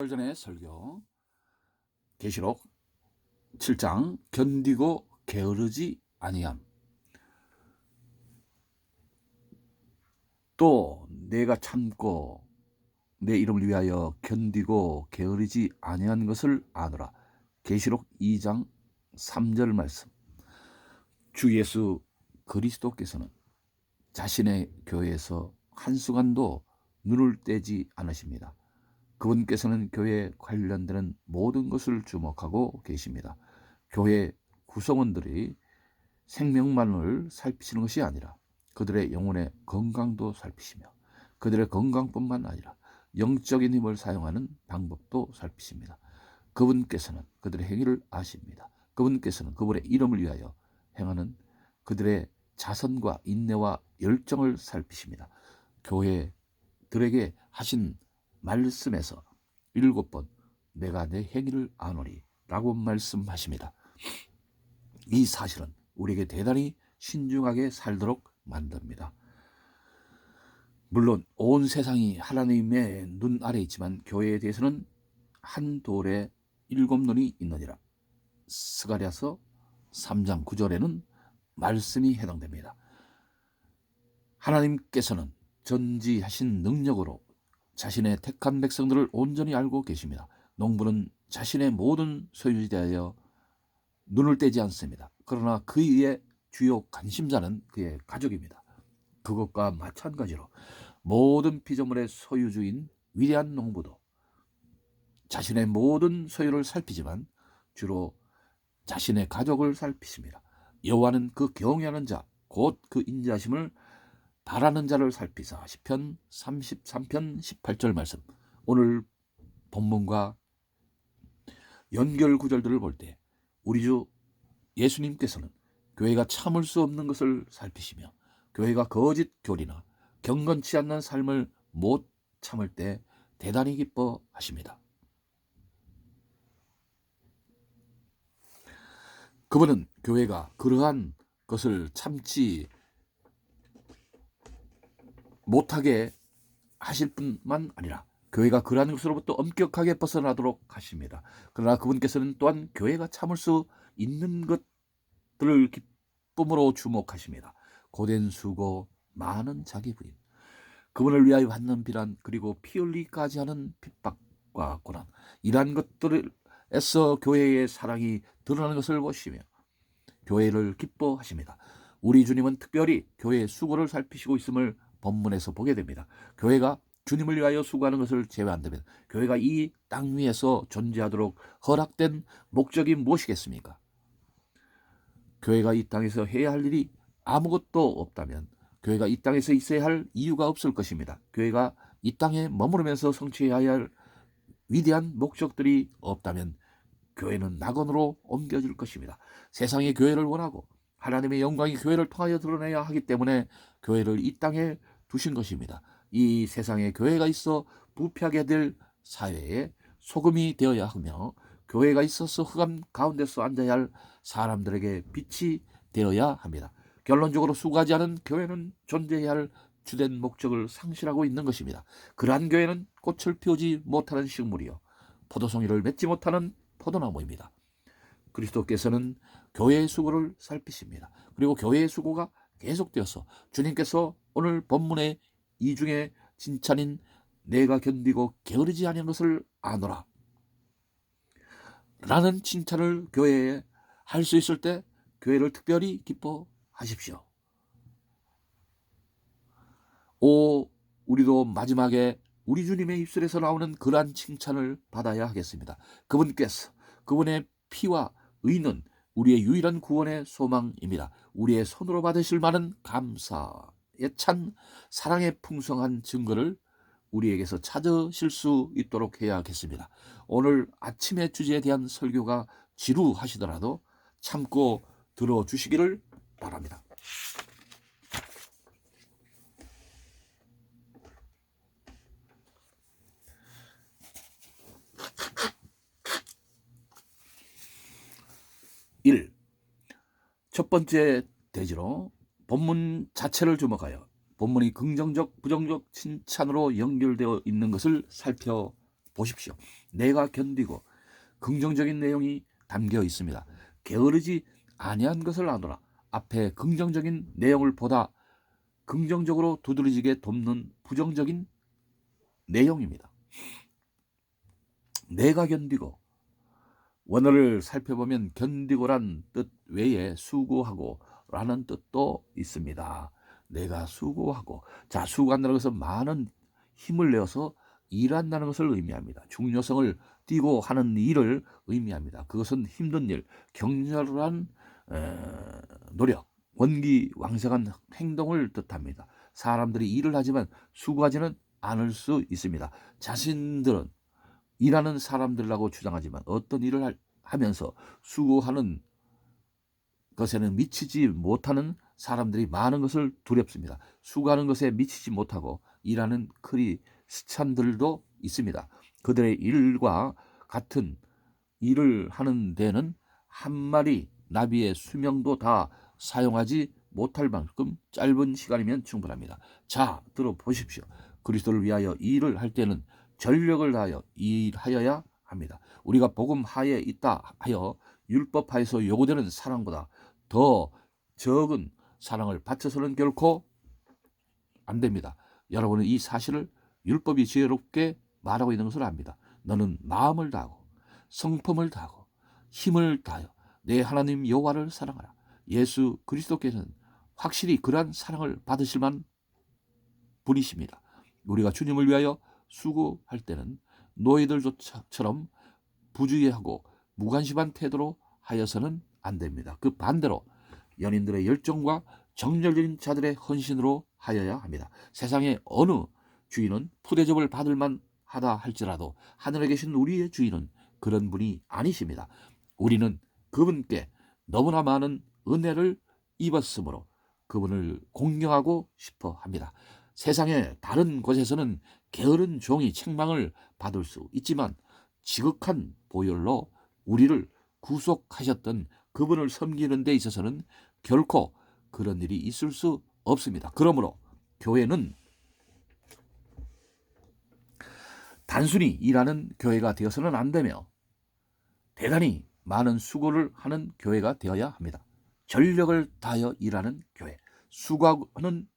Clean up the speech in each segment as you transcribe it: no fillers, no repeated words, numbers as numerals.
전의 설교 계시록 7장 견디고 게으르지 아니함. 또 내가 참고 내 이름을 위하여 견디고 게으르지 아니한 것을 아노라. 계시록 2장 3절 말씀. 주 예수 그리스도께서는 자신의 교회에서 한순간도 눈을 떼지 않으십니다. 그분께서는 교회에 관련되는 모든 것을 주목하고 계십니다. 교회 구성원들이 생명만을 살피시는 것이 아니라 그들의 영혼의 건강도 살피시며 그들의 건강뿐만 아니라 영적인 힘을 사용하는 방법도 살피십니다. 그분께서는 그들의 행위를 아십니다. 그분께서는 그분의 이름을 위하여 행하는 그들의 자선과 인내와 열정을 살피십니다. 교회들에게 하신 말씀에서 7번 내가 내 행위를 아노니 라고 말씀하십니다. 이 사실은 우리에게 대단히 신중하게 살도록 만듭니다. 물론 온 세상이 하나님의 눈 아래 있지만 교회에 대해서는 한 돌에 7눈이 있느니라. 스가랴서 3장 9절에는 말씀이 해당됩니다. 하나님께서는 전지하신 능력으로 자신의 택한 백성들을 온전히 알고 계십니다. 농부는 자신의 모든 소유에 대하여 눈을 떼지 않습니다. 그러나 그의 주요 관심사는 그의 가족입니다. 그것과 마찬가지로 모든 피조물의 소유주인 위대한 농부도 자신의 모든 소유를 살피지만 주로 자신의 가족을 살피십니다. 여호와는 그 경외하는 자, 곧 그 인자심을 바라는 자를 살피사. 시편 33편 18절 말씀. 오늘 본문과 연결 구절들을 볼 때 우리 주 예수님께서는 교회가 참을 수 없는 것을 살피시며 교회가 거짓 교리나 경건치 않는 삶을 못 참을 때 대단히 기뻐하십니다. 그분은 교회가 그러한 것을 참지 못하게 하실 뿐만 아니라 교회가 그러한 것으로부터 엄격하게 벗어나도록 하십니다. 그러나 그분께서는 또한 교회가 참을 수 있는 것들을 기쁨으로 주목하십니다. 고된 수고, 많은 자기 부인, 그분을 위하여 받는 비난, 그리고 피 흘리기까지 하는 핍박과 고난, 이러한 것들에서 교회의 사랑이 드러나는 것을 보시며 교회를 기뻐하십니다. 우리 주님은 특별히 교회의 수고를 살피시고 있음을 본문에서 보게 됩니다. 교회가 주님을 위하여 수고하는 것을 제외한다면 교회가 이 땅 위에서 존재하도록 허락된 목적이 무엇이겠습니까? 교회가 이 땅에서 해야 할 일이 아무것도 없다면 교회가 이 땅에서 있어야 할 이유가 없을 것입니다. 교회가 이 땅에 머무르면서 성취해야 할 위대한 목적들이 없다면 교회는 낙원으로 옮겨질 것입니다. 세상이 교회를 원하고 하나님의 영광이 교회를 통하여 드러내야 하기 때문에 교회를 이 땅에 두신 것입니다. 이 세상에 교회가 있어 부패하게 될 사회에 소금이 되어야 하며 교회가 있어서 흑암 가운데서 앉아야 할 사람들에게 빛이 되어야 합니다. 결론적으로 수고하지 않은 교회는 존재해야 할 주된 목적을 상실하고 있는 것입니다. 그러한 교회는 꽃을 피우지 못하는 식물이요 포도송이를 맺지 못하는 포도나무입니다. 그리스도께서는 교회의 수고를 살피십니다. 그리고 교회의 수고가 계속되어서 주님께서 오늘 본문의 이 중에 칭찬인 내가 견디고 게으르지 아니한 것을 아노라 라는 칭찬을 교회에 할 수 있을 때 교회를 특별히 기뻐하십시오. 우리도 마지막에 우리 주님의 입술에서 나오는 그러한 칭찬을 받아야 하겠습니다. 그분께서 그분의 피와 의는 우리의 유일한 구원의 소망입니다. 우리의 손으로 받으실 많은 감사에 찬 사랑의 풍성한 증거를 우리에게서 찾으실 수 있도록 해야 하겠습니다. 오늘 아침의 주제에 대한 설교가 지루하시더라도 참고 들어주시기를 바랍니다. 첫 번째 대지로 본문 자체를 주목하여 본문이 긍정적, 부정적 칭찬으로 연결되어 있는 것을 살펴보겠습니다. 보십시오. 내가 견디고 긍정적인 내용이 담겨 있습니다. 게으르지 아니한 것을 아노라. 앞에 긍정적인 내용을 보다 긍정적으로 두드러지게 돕는 부정적인 내용입니다. 내가 견디고, 원어를 살펴보면 견디고란 뜻 외에 수고하고 라는 뜻도 있습니다. 내가 수고하고, 자, 수고한다는 것은 많은 힘을 내어서 일한다는 것을 의미합니다. 중요성을 띠고 하는 일을 의미합니다. 그것은 힘든 일, 격렬한 노력, 원기왕성한 행동을 뜻합니다. 사람들이 일을 하지만 수고하지는 않을 수 있습니다. 자신들은 일하는 사람들이라고 주장하지만 어떤 일을 하면서 수고하는 것에는 미치지 못하는 사람들이 많은 것을 두렵습니다. 수고하는 것에 미치지 못하고 일하는 크리스찬들도 있습니다. 그들의 일과 같은 일을 하는 데는 한 마리 나비의 수명도 다 사용하지 못할 만큼 짧은 시간이면 충분합니다. 자, 들어보십시오. 그리스도를 위하여 일을 할 때는 전력을 다하여 일하여야 합니다. 우리가 복음 하에 있다 하여 율법 하에서 요구되는 사랑보다 더 적은 사랑을 바쳐서는 결코 안 됩니다. 여러분은 이 사실을 율법이 지혜롭게 말하고 있는 것을 압니다. 너는 마음을 다하고 성품을 다하고 힘을 다하여 내 하나님 여호와를 사랑하라. 예수 그리스도께서는 확실히 그러한 사랑을 받으실 만한 분이십니다. 우리가 주님을 위하여 수고할 때는 노예들처럼 부주의하고 무관심한 태도로 하여서는 안 됩니다. 그 반대로 연인들의 열정과 정열적인 자들의 헌신으로 하여야 합니다. 세상의 어느 주인은 푸대접을 받을 만하다 할지라도 하늘에 계신 우리의 주인은 그런 분이 아니십니다. 우리는 그분께 너무나 많은 은혜를 입었으므로 그분을 공경하고 싶어 합니다. 세상의 다른 곳에서는 게으른 종이 책망을 받을 수 있지만 지극한 보혈로 우리를 구속하셨던 그분을 섬기는 데 있어서는 결코 그런 일이 있을 수 없습니다. 그러므로 교회는 단순히 일하는 교회가 되어서는 안 되며 대단히 많은 수고를 하는 교회가 되어야 합니다. 전력을 다하여 일하는 교회, 수고하는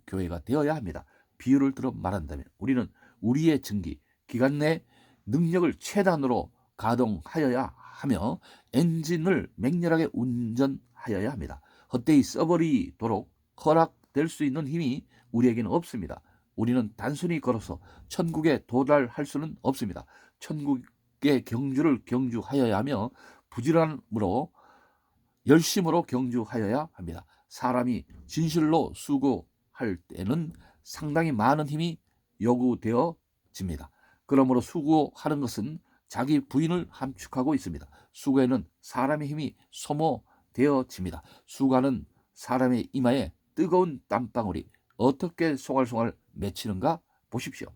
교회가 되어야 합니다. 비유를 들어 말한다면 우리는 우리의 증기, 기간 내 능력을 최단으로 가동하여야 하며 엔진을 맹렬하게 운전하여야 합니다. 헛되이 써버리도록 허락될 수 있는 힘이 우리에게는 없습니다. 우리는 단순히 걸어서 천국에 도달할 수는 없습니다. 천국의 경주를 경주하여야 하며 부지런함으로 열심으로 경주하여야 합니다. 사람이 진실로 수고할 때는 상당히 많은 힘이 요구되어집니다. 그러므로 수고하는 것은 자기 부인을 함축하고 있습니다. 수고에는 사람의 힘이 소모되어집니다. 수고하는 사람의 이마에 뜨거운 땀방울이 어떻게 송알송알 맺히는가 보십시오.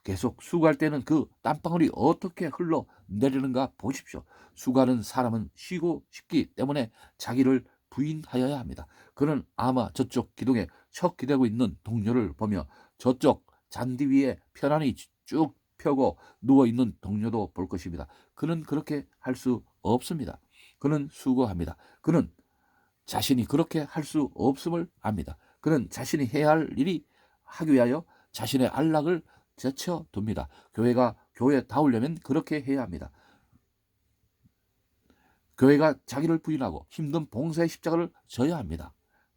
계속 수고할 때는 그 땀방울이 어떻게 흘러내리는가 보십시오. 수고하는 사람은 쉬고 싶기 때문에 자기를 부인하여야 합니다. 그는 아마 저쪽 기둥에 척 기대고 있는 동료를 보며 저쪽 잔디 위에 편안히 쭉 펴고 누워있는 동료도 볼 것입니다. 그는 그렇게 할 수 없습니다. 그는 수고합니다. 그는 자신이 그렇게 할 수 없음을 압니다. 그는 자신이 해야 할 일이 하기 위하여 자신의 안락을 제쳐둡니다. 교회가 교회다우려면 그렇게 해야 합니다. 교회가 자기를 부인하고 힘든 봉사의 십자가를 져야 합니다.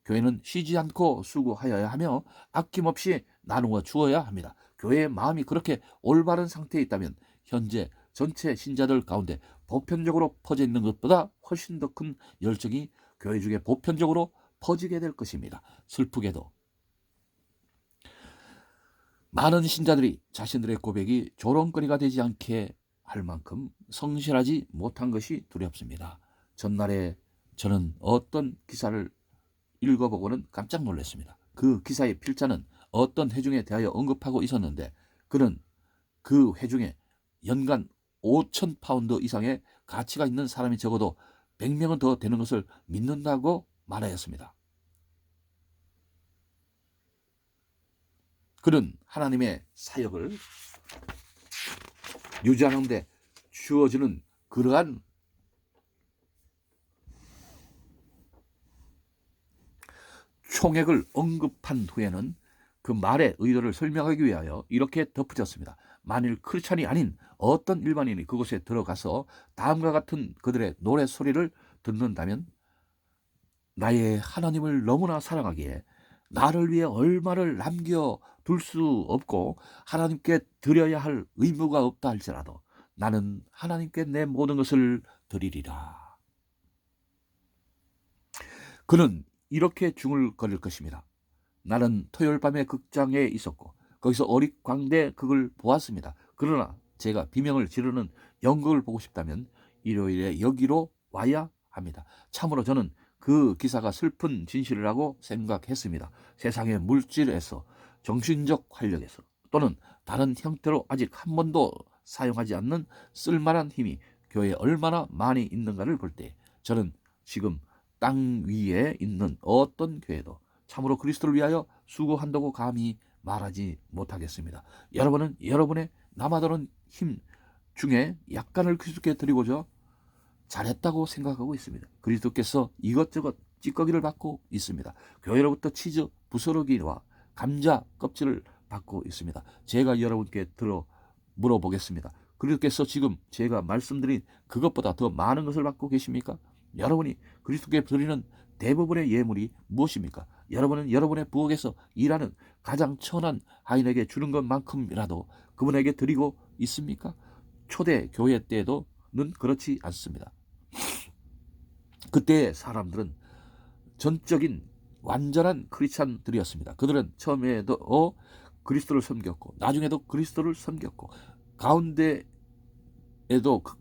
교회는 쉬지 않고 수고하여야 하며 아낌없이 나누어 주어야 합니다. 교회의 마음이 그렇게 올바른 상태에 있다면 현재 전체 신자들 가운데 보편적으로 퍼져 있는 것보다 훨씬 더 큰 열정이 교회 중에 보편적으로 퍼지게 될 것입니다. 슬프게도 많은 신자들이 자신들의 고백이 조롱거리가 되지 않게 할 만큼 성실하지 못한 것이 두렵습니다. 전날에 저는 어떤 기사를 읽어보고는 깜짝 놀랐습니다. 그 기사의 필자는 어떤 회중에 대하여 언급하고 있었는데 그는 그 회중에 연간 5,000파운드 이상의 가치가 있는 사람이 적어도 100명은 더 되는 것을 믿는다고 말하였습니다. 그는 하나님의 사역을 유지하는 데 주어지는 그러한 총액을 언급한 후에는 그 말의 의도를 설명하기 위하여 이렇게 덧붙였습니다. 만일 크리스찬이 아닌 어떤 일반인이 그곳에 들어가서 다음과 같은 그들의 노래소리를 듣는다면 나의 하나님을 너무나 사랑하기에 나를 위해 얼마를 남겨둘 수 없고 하나님께 드려야 할 의무가 없다 할지라도 나는 하나님께 내 모든 것을 드리리라. 그는 이렇게 중얼거릴 것입니다. 나는 토요일 밤에 극장에 있었고 거기서 어릿광대 극을 보았습니다. 그러나 제가 비명을 지르는 연극을 보고 싶다면 일요일에 여기로 와야 합니다. 참으로 저는 그 기사가 슬픈 진실이라고 생각했습니다. 세상의 물질에서, 정신적 활력에서 또는 다른 형태로 아직 한 번도 사용하지 않는 쓸만한 힘이 교회에 얼마나 많이 있는가를 볼 때 저는 지금 땅 위에 있는 어떤 교회도 참으로 그리스도를 위하여 수고한다고 감히 말하지 못하겠습니다. 여러분은 여러분의 남아도는 힘 중에 약간을 그리스도께 드리고자 잘했다고 생각하고 있습니다. 그리스도께서 이것저것 찌꺼기를 받고 있습니다. 교회로부터 치즈 부스러기와 감자 껍질을 받고 있습니다. 제가 여러분께 물어보겠습니다. 그리스도께서 지금 제가 말씀드린 그것보다 더 많은 것을 받고 계십니까? 여러분이 그리스도께 드리는 대부분의 예물이 무엇입니까? 여러분은 여러분의 부엌에서 일하는 가장 천한 하인에게 주는 것만큼이라도 그분에게 드리고 있습니까? 초대 교회 때에도는 그렇지 않습니다. 그때의 사람들은 전적인 완전한 크리스찬들이었습니다. 그들은 처음에도 그리스도를 섬겼고 나중에도 그리스도를 섬겼고 가운데에도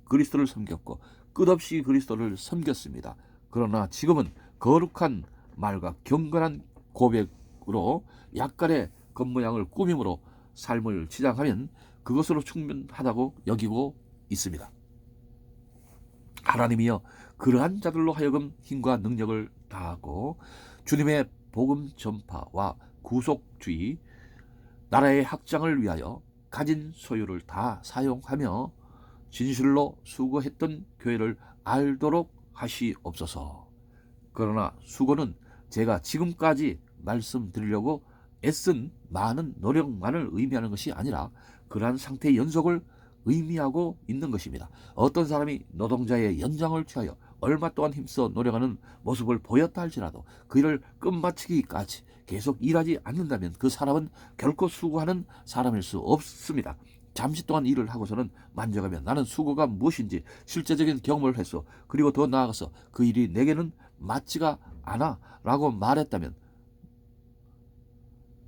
그리스도를 섬겼고 끝없이 그리스도를 섬겼습니다. 그러나 지금은 거룩한 말과 경건한 고백으로 약간의 겉모양을 꾸밈으로 삶을 치장하면 그것으로 충분하다고 여기고 있습니다. 하나님이여 그러한 자들로 하여금 힘과 능력을 다하고 주님의 복음 전파와 구속주의, 나라의 확장을 위하여 가진 소유를 다 사용하며 진실로 수고했던 교회를 알도록 하시옵소서. 그러나 수고는 제가 지금까지 말씀드리려고 애쓴 많은 노력만을 의미하는 것이 아니라 그러한 상태의 연속을 의미하고 있는 것입니다. 어떤 사람이 노동자의 연장을 취하여 얼마 동안 힘써 노력하는 모습을 보였다 할지라도 그 일을 끝마치기까지 계속 일하지 않는다면 그 사람은 결코 수고하는 사람일 수 없습니다. 잠시 동안 일을 하고서는 만족하며 나는 수고가 무엇인지 실제적인 경험을 해서 그리고 더 나아가서 그 일이 내게는 맞지가 않아 라고 말했다면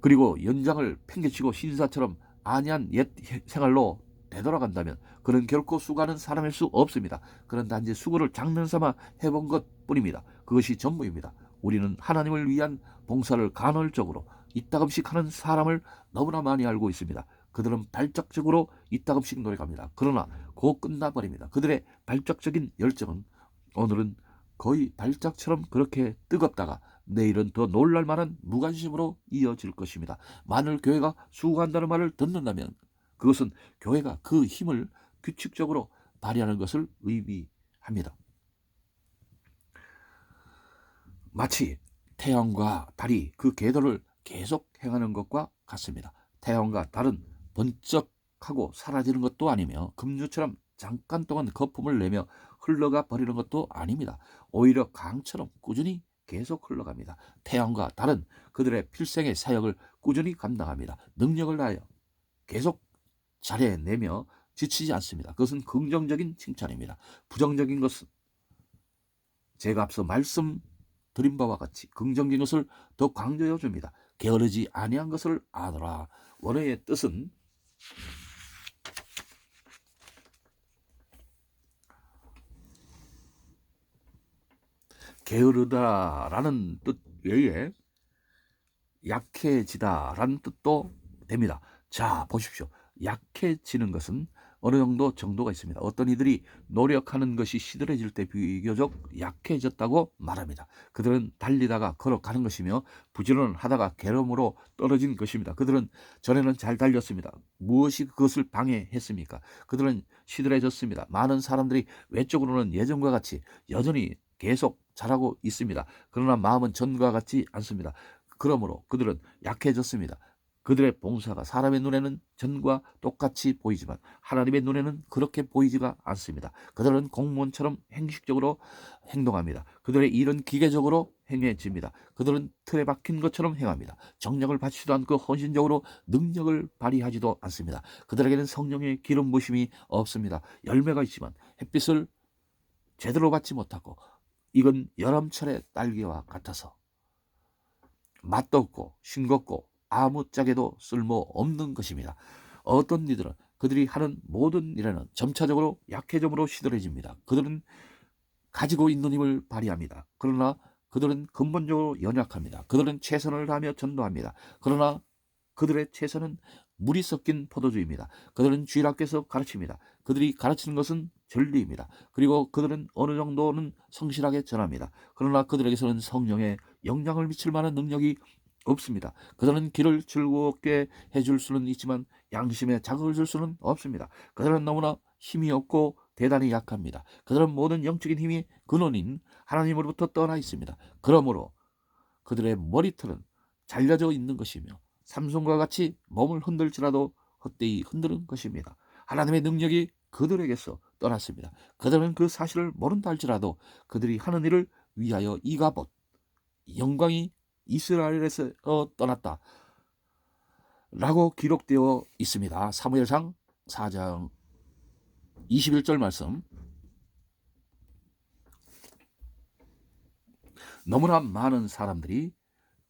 그리고 연장을 팽개치고 신사처럼 안이한 옛 생활로 되돌아간다면 그는 결코 수고하는 사람일 수 없습니다. 그는 단지 수고를 장난삼아 해본 것뿐입니다. 그것이 전부입니다. 우리는 하나님을 위한 봉사를 간헐적으로 이따금씩 하는 사람을 너무나 많이 알고 있습니다. 그들은 발작적으로 이따금씩 노력합니다. 그러나 곧 끝나버립니다. 그들의 발작적인 열정은 오늘은 거의 발작처럼 그렇게 뜨겁다가 내일은 더 놀랄만한 무관심으로 이어질 것입니다. 만일 교회가 수고한다는 말을 듣는다면 그것은 교회가 그 힘을 규칙적으로 발휘하는 것을 의미합니다. 마치 태양과 달이 그 궤도를 계속 행하는 것과 같습니다. 태양과 달은 번쩍하고 사라지는 것도 아니며 급류처럼 잠깐 동안 거품을 내며 흘러가 버리는 것도 아닙니다. 오히려 강처럼 꾸준히 계속 흘러갑니다. 태양과 달은 그들의 필생의 사역을 꾸준히 감당합니다. 능력을 다하여 계속 잘해내며 지치지 않습니다. 그것은 긍정적인 칭찬입니다. 부정적인 것은 제가 앞서 말씀드린 바와 같이 긍정적인 것을 더 강조해 줍니다. 게으르지 아니한 것을 아노라. 원어의 뜻은 게으르다라는 뜻 외에 약해지다라는 뜻도 됩니다. 자, 보십시오. 약해지는 것은 어느 정도 정도가 있습니다. 어떤 이들이 노력하는 것이 시들해질 때 비교적 약해졌다고 말합니다. 그들은 달리다가 걸어가는 것이며 부지런하다가 괴로움으로 떨어진 것입니다. 그들은 전에는 잘 달렸습니다. 무엇이 그것을 방해했습니까? 그들은 시들해졌습니다. 많은 사람들이 외적으로는 예전과 같이 여전히 계속 잘하고 있습니다. 그러나 마음은 전과 같지 않습니다. 그러므로 그들은 약해졌습니다. 그들의 봉사가 사람의 눈에는 전과 똑같이 보이지만 하나님의 눈에는 그렇게 보이지가 않습니다. 그들은 공무원처럼 형식적으로 행동합니다. 그들의 일은 기계적으로 행해집니다. 그들은 틀에 박힌 것처럼 행합니다. 정력을 바치지도 않고 헌신적으로 능력을 발휘하지도 않습니다. 그들에게는 성령의 기름 부심이 없습니다. 열매가 있지만 햇빛을 제대로 받지 못하고 이건 여름철의 딸기와 같아서 맛도 없고 싱겁고 아무짝에도 쓸모없는 것입니다. 어떤 이들은 그들이 하는 모든 일에는 점차적으로 약해짐으로 시들해집니다. 그들은 가지고 있는 힘을 발휘합니다. 그러나 그들은 근본적으로 연약합니다. 그들은 최선을 다하며 전도합니다. 그러나 그들의 최선은 물이 섞인 포도주입니다. 그들은 주일학교에서 가르칩니다. 그들이 가르치는 것은 진리입니다. 그리고 그들은 어느 정도는 성실하게 전합니다. 그러나 그들에게서는 성령의 영향을 미칠 만한 능력이 없습니다. 그들은 길을 즐겁게 해줄 수는 있지만 양심에 자극을 줄 수는 없습니다. 그들은 너무나 힘이 없고 대단히 약합니다. 그들은 모든 영적인 힘이 근원인 하나님으로부터 떠나 있습니다. 그러므로 그들의 머리털은 잘려져 있는 것이며 삼손과 같이 몸을 흔들지라도 헛되이 흔드는 것입니다. 하나님의 능력이 그들에게서 떠났습니다. 그들은 그 사실을 모른다 할지라도 그들이 하는 일을 위하여 이가봇 영광이 이스라엘에서 떠났다 라고 기록되어 있습니다. 사무엘상 4장 21절 말씀. 너무나 많은 사람들이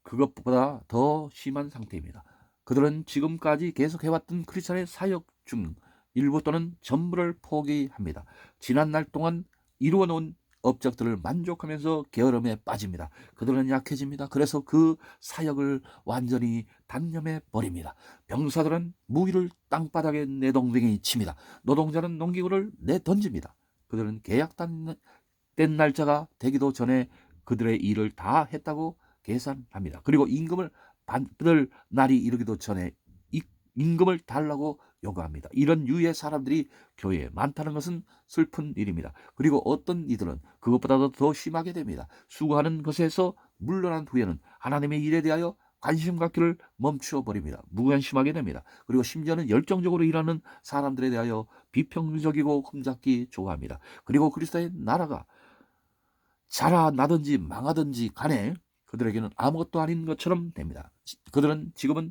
그것보다 더 심한 상태입니다. 그들은 지금까지 계속해왔던 크리스천의 사역 중 일부 또는 전부를 포기합니다. 지난 날 동안 이루어놓은 업적들을 만족하면서 게으름에 빠집니다. 그들은 약해집니다. 그래서 그 사역을 완전히 단념해 버립니다. 병사들은 무기를 땅바닥에 내동댕이 칩니다. 노동자는 농기구를 내던집니다. 그들은 계약된 날짜가 되기도 전에 그들의 일을 다 했다고 계산합니다. 그리고 임금을 받을 날이 이르기도 전에 임금을 달라고 요구합니다. 이런 유의 사람들이 교회에 많다는 것은 슬픈 일입니다. 그리고 어떤 이들은 그것보다도 더 심하게 됩니다. 수고하는 것에서 물러난 후에는 하나님의 일에 대하여 관심 갖기를 멈추어 버립니다. 무관심하게 됩니다. 그리고 심지어는 열정적으로 일하는 사람들에 대하여 비평적이고 흠잡기 좋아합니다. 그리고 그리스도의 나라가 자라나든지 망하든지 간에 그들에게는 아무것도 아닌 것처럼 됩니다. 그들은 지금은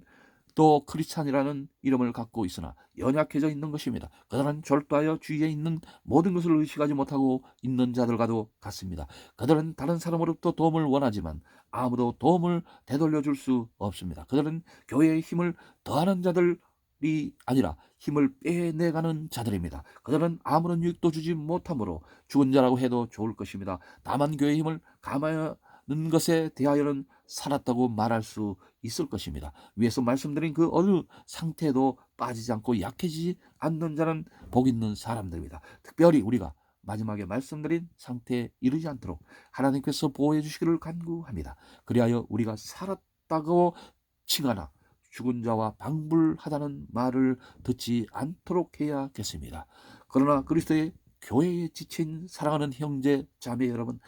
또 크리스찬이라는 이름을 갖고 있으나 연약해져 있는 것입니다. 그들은 졸도하여 주위에 있는 모든 것을 의식하지 못하고 있는 자들과도 같습니다. 그들은 다른 사람으로부터 도움을 원하지만 아무도 도움을 되돌려 줄 수 없습니다. 그들은 교회의 힘을 더하는 자들이 아니라 힘을 빼내가는 자들입니다. 그들은 아무런 유익도 주지 못하므로 죽은 자라고 해도 좋을 것입니다. 다만 교회의 힘을 감하는 것에 대하여는 살았다고 말할 수 있을 것입니다. 위에서 말씀드린 그 어느 상태에도 빠지지 않고 약해지지 않는 자는 복 있는 사람들입니다. 특별히 우리가 마지막에 말씀드린 상태에 이르지 않도록 하나님께서 보호해 주시기를 간구합니다. 그리하여 우리가 살았다고 칭하나 죽은 자와 방불하다는 말을 듣지 않도록 해야겠습니다. 그러나 그리스도의 교회에 지친 사랑하는 형제 자매 여러분,